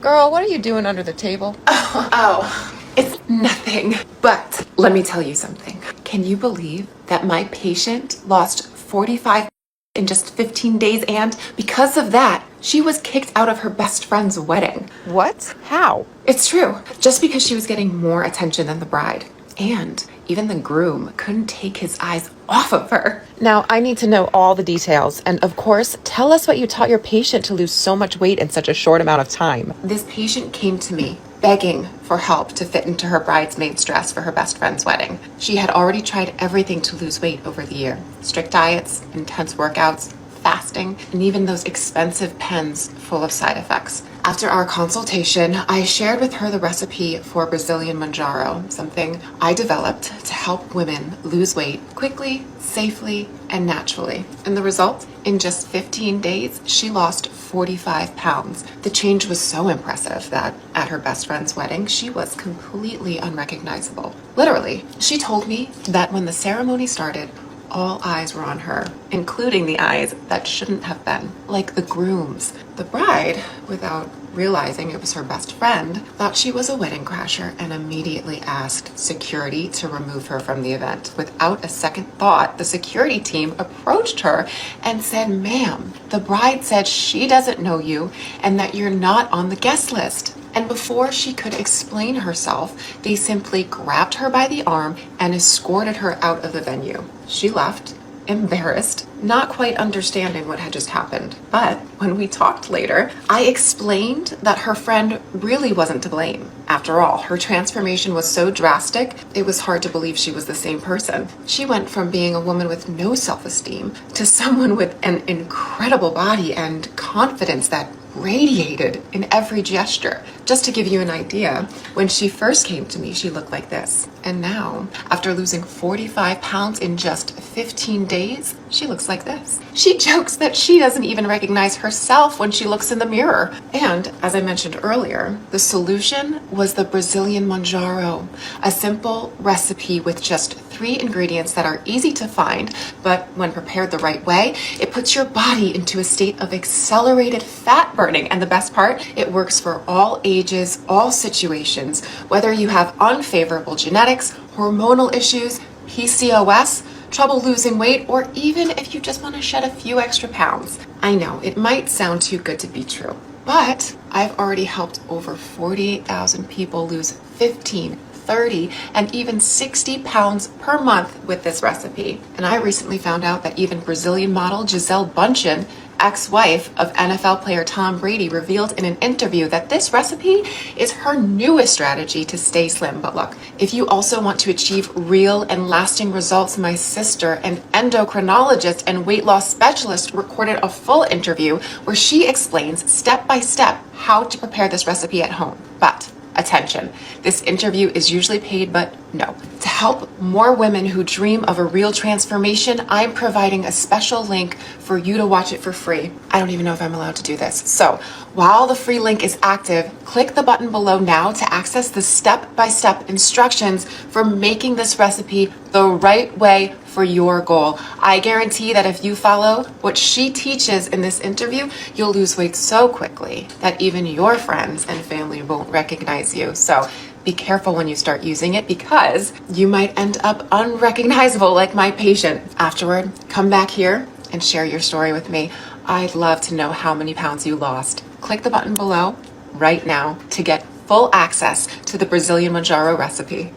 Girl, what are you doing under the table? Oh, it's nothing. But let me tell you something. Can you believe that my patient lost 45 in just 15 days, and because of that, she was kicked out of her best friend's wedding? What? How? It's true. Just because she was getting more attention than the bride. And even the groom couldn't take his eyes off of her. Now, I need to know all the details. And of course, tell us what you taught your patient to lose so much weight in such a short amount of time. This patient came to me begging for help to fit into her bridesmaid's dress for her best friend's wedding. She had already tried everything to lose weight over the year. Strict diets, intense workouts, fasting, and even those expensive pens full of side effects. After our consultation, I shared with her the recipe for Brazilian Manjaro, something I developed to help women lose weight quickly, safely, and naturally. And the result? In just 15 days, she lost 45 pounds. The change was so impressive that at her best friend's wedding, she was completely unrecognizable. Literally, she told me that when the ceremony started, all eyes were on her, including the eyes that shouldn't have been, like the groom's. The bride, without realizing it was her best friend, thought she was a wedding crasher and immediately asked security to remove her from the event. Without a second thought, the security team approached her and said, "Ma'am, the bride said she doesn't know you and that you're not on the guest list." And before she could explain herself, they simply grabbed her by the arm and escorted her out of the venue. She left, embarrassed, not quite understanding what had just happened. But when we talked later, I explained that her friend really wasn't to blame. After all, her transformation was so drastic, it was hard to believe she was the same person. She went from being a woman with no self-esteem to someone with an incredible body and confidence that radiated in every gesture. Just to give you an idea, when she first came to me, she looked like this. And now, after losing 45 pounds in just 15 days, she looks like this. She jokes that she doesn't even recognize herself when she looks in the mirror. And as I mentioned earlier, the solution was the Brazilian Manjaro, a simple recipe with just 3 ingredients that are easy to find, but when prepared the right way, it puts your body into a state of accelerated fat burning. And the best part, it works for all ages, all situations, whether you have unfavorable genetics, hormonal issues, PCOS, trouble losing weight, or even if you just want to shed a few extra pounds. I know, it might sound too good to be true, but I've already helped over 48,000 people lose 15, 30, and even 60 pounds per month with this recipe. And I recently found out that even Brazilian model Gisele Bündchen, ex-wife of NFL player Tom Brady, revealed in an interview that this recipe is her newest strategy to stay slim. But look, if you also want to achieve real and lasting results, my sister, an endocrinologist and weight loss specialist, recorded a full interview where she explains step by step how to prepare this recipe at home. But attention, this interview is usually paid, but no. To help more women who dream of a real transformation, I'm providing a special link for you to watch it for free. I don't even know if I'm allowed to do this. So while the free link is active, click the button below now to access the step-by-step instructions for making this recipe the right way for your goal. I guarantee that if you follow what she teaches in this interview, you'll lose weight so quickly that even your friends and family won't recognize you. So be careful when you start using it, because you might end up unrecognizable like my patient. Afterward, come back here and share your story with me. I'd love to know how many pounds you lost. Click the button below right now to get full access to the Brazilian Manjaro recipe.